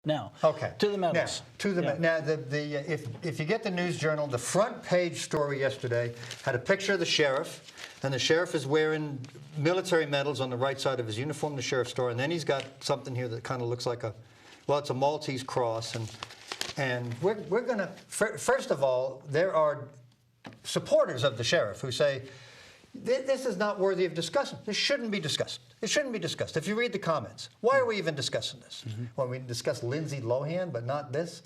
Now, okay. To the medals. Now, if you get the News Journal, the front page story yesterday had a picture of the sheriff, and the sheriff is wearing military medals on the right side of his uniform, the sheriff's star, and then he's got something here that kind of looks like it's a Maltese cross, and we're going to, first of all, there are supporters of the sheriff who say, this is not worthy of discussion. This shouldn't be discussed. It shouldn't be discussed. If you read the comments, why are we even discussing this? Well, we discuss Lindsay Lohan, but not this.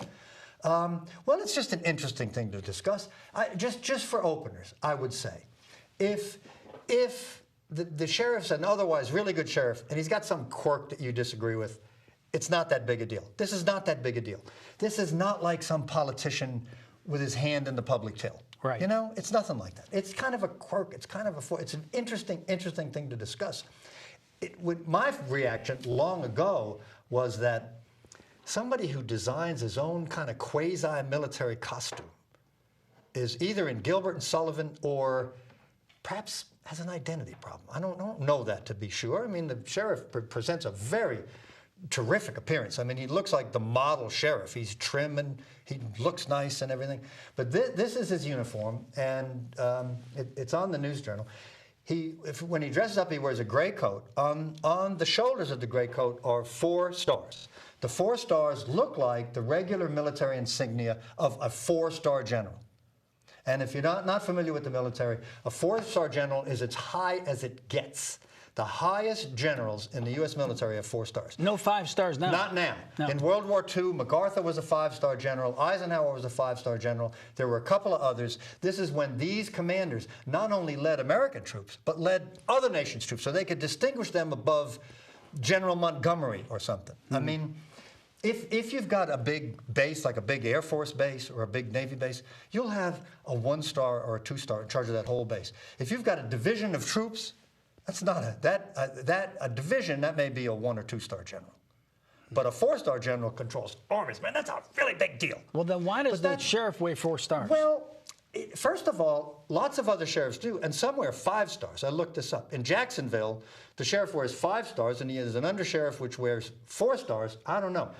Well, it's just an interesting thing to discuss. Just for openers, I would say, if the sheriff's an otherwise really good sheriff, and he's got some quirk that you disagree with, it's not that big a deal. This is not that big a deal. This is not like some politician with his hand in the public till. Right. You know, it's nothing like that. It's kind of a quirk. It's kind of it's an interesting thing to discuss. My reaction long ago was that somebody who designs his own kind of quasi-military costume is either in Gilbert and Sullivan or perhaps has an identity problem. I don't know that to be sure. I mean, the sheriff presents a very terrific appearance. I mean, he looks like the model sheriff. He's trim and he looks nice and everything. But this is his uniform, and it's on the News Journal. When he dresses up, he wears a gray coat. On the shoulders of the gray coat are 4 stars. The 4 stars look like the regular military insignia of a 4-star general. And if you're not familiar with the military, a 4-star general is as high as it gets. The highest generals in the U.S. military have 4 stars. No 5 stars now. Not now. No. In World War II, MacArthur was a 5-star general. Eisenhower was a 5-star general. There were a couple of others. This is when these commanders not only led American troops, but led other nations' troops, so they could distinguish them above General Montgomery or something. I mean, if you've got a big base, like a big Air Force base or a big Navy base, you'll have a 1-star or a 2-star in charge of that whole base. If you've got a division of troops, that's not a division. That may be a 1- or 2-star general, but a 4-star general controls armies. Man, that's a really big deal. Well, then why does the sheriff weigh 4 stars? Well, first of all, lots of other sheriffs do, and some wear 5 stars. I looked this up. In Jacksonville, the sheriff wears 5 stars, and he is an undersheriff which wears 4 stars. I don't know.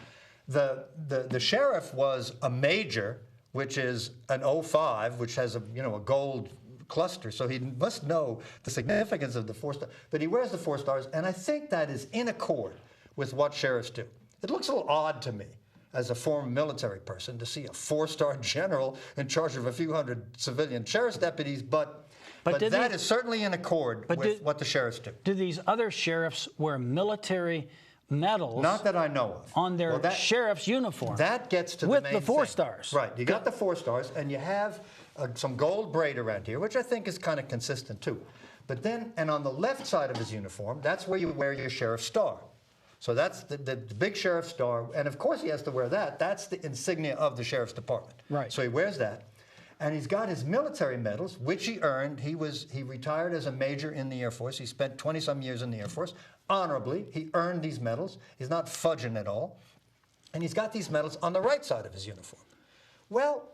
The sheriff was a major, which is an 05, which has a gold cluster, so he must know the significance of the 4 stars. But he wears the 4 stars, and I think that is in accord with what sheriffs do. It looks a little odd to me, as a former military person, to see a 4-star general in charge of a few hundred civilian sheriff's deputies, but that is certainly in accord with what the sheriffs do. Do these other sheriffs wear military medals? Not that I know of. On their sheriff's uniform. That gets to with the main the 4 thing. stars. Right. You got the 4 stars, and you have some gold braid around here, which I think is kind of consistent too. But then, and on the left side of his uniform, that's where you wear your sheriff's star. So that's the big sheriff's star, and of course he has to wear that. That's the insignia of the sheriff's department. Right. So he wears that. And he's got his military medals, which he earned. He retired as a major in the Air Force. He spent 20-some years in the Air Force. Honorably, he earned these medals. He's not fudging at all. And he's got these medals on the right side of his uniform. Well,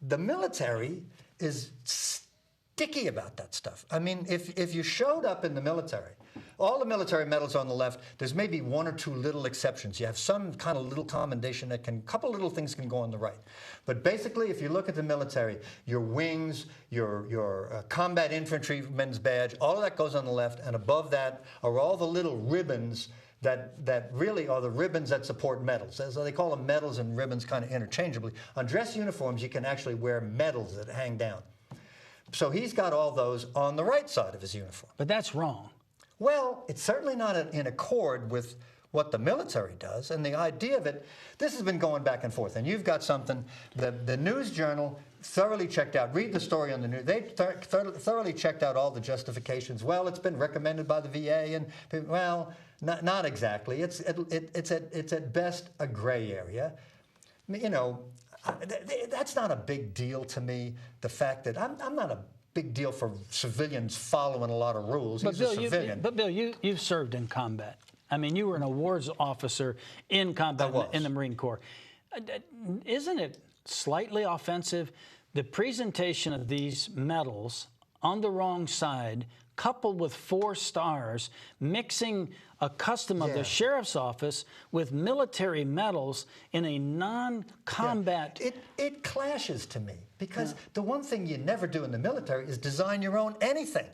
the military is sticky about that stuff. I mean, if you showed up in the military, all the military medals on the left, there's maybe 1 or 2 little exceptions. You have some kind of little commendation a couple little things can go on the right. But basically, if you look at the military, your wings, your combat infantryman's badge, all of that goes on the left, and above that are all the little ribbons that really are the ribbons that support medals. So they call them medals and ribbons kind of interchangeably. On dress uniforms, you can actually wear medals that hang down. So he's got all those on the right side of his uniform. But that's wrong. Well, it's certainly not in accord with what the military does, and the idea of it, this has been going back and forth, and you've got something, the News Journal thoroughly checked out, read the story on the news, they thoroughly checked out all the justifications. Well, it's been recommended by the VA, and, well, not exactly. It's at best a gray area. You know, that's not a big deal to me, the fact that I'm not a big deal for civilians following a lot of rules. He's a civilian. But Bill, you've served in combat. I mean, you were an awards officer in combat in the Marine Corps. Isn't it slightly offensive, the presentation of these medals on the wrong side coupled with 4 stars, mixing a custom of the sheriff's office with military medals in a non-combat. It clashes to me because the one thing you never do in the military is design your own anything.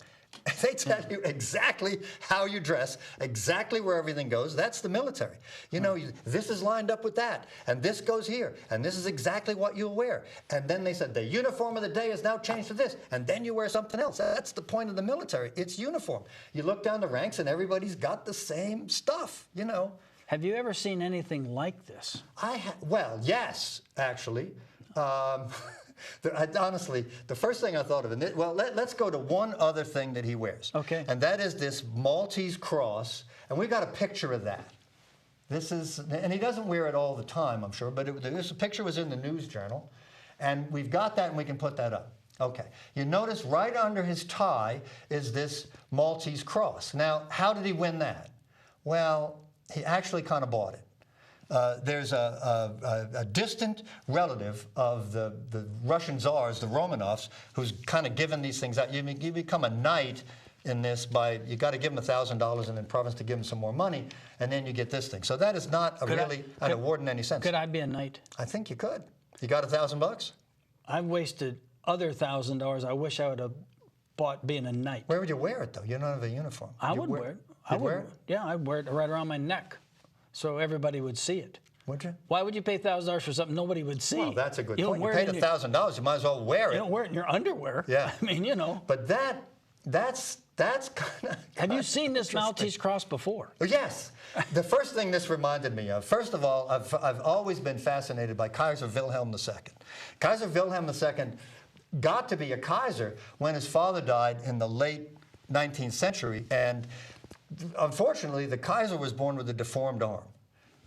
They tell you exactly how you dress, exactly where everything goes. That's the military. You know, this is lined up with that, and this goes here, and this is exactly what you'll wear. And then they said the uniform of the day is now changed to this, and then you wear something else. That's the point of the military. It's uniform. You look down the ranks, and everybody's got the same stuff, you know. Have you ever seen anything like this? Well, yes, actually. Honestly, the first thing I thought of, let's go to one other thing that he wears. Okay. And that is this Maltese cross, and we got a picture of that. This is, and he doesn't wear it all the time, I'm sure, but this picture was in the News Journal, and we've got that, and we can put that up. Okay. You notice right under his tie is this Maltese cross. Now, how did he win that? Well, he actually kind of bought it. There's a distant relative of the Russian czars, the Romanovs, who's kind of given these things out. You become a knight in this by, you got to give them $1,000 and then province to give them some more money, and then you get this thing. So that is not an award in any sense. Could I be a knight? I think you could. You got $1,000? I've wasted other $1,000. I wish I would have bought being a knight. Where would you wear it, though? You don't have a uniform. I would wear it. You'd wear it? Yeah, I'd wear it right around my neck, so everybody would see it. Would you? Why would you pay $1,000 for something nobody would see? Well, that's a good point. You paid $1,000, you might as well wear it. You don't wear it in your underwear. Yeah. I mean, you know. But that's kind of. Have you seen this Maltese cross before? Yes. The first thing this reminded me of, first of all, I've always been fascinated by Kaiser Wilhelm II. Kaiser Wilhelm II got to be a Kaiser when his father died in the late 19th century, and unfortunately, the Kaiser was born with a deformed arm.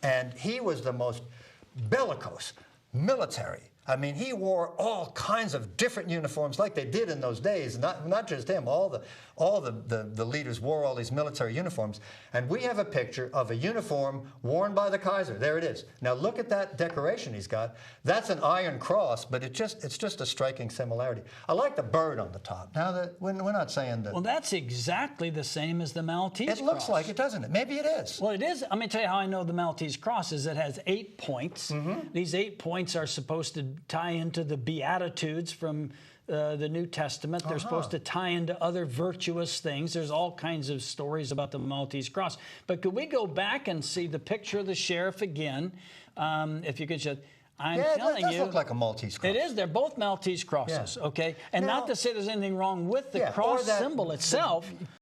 And he was the most bellicose, military. I mean, he wore all kinds of different uniforms like they did in those days. Not just him. All the leaders wore all these military uniforms. And we have a picture of a uniform worn by the Kaiser. There it is. Now look at that decoration he's got. That's an iron cross, but it's just a striking similarity. I like the bird on the top. Now that we're not saying that. Well, that's exactly the same as the Maltese cross. It looks like it, doesn't it? Maybe it is. Well, it is. Let me tell you how I know the Maltese cross is it has 8 points. These 8 points are supposed to tie into the Beatitudes from the New Testament. They're supposed to tie into other virtuous things. There's all kinds of stories about the Maltese cross. But could we go back and see the picture of the sheriff again? If you could just... I'm telling you, it does look like a Maltese cross. It is. They're both Maltese crosses, okay? And now, not to say there's anything wrong with the cross symbol itself.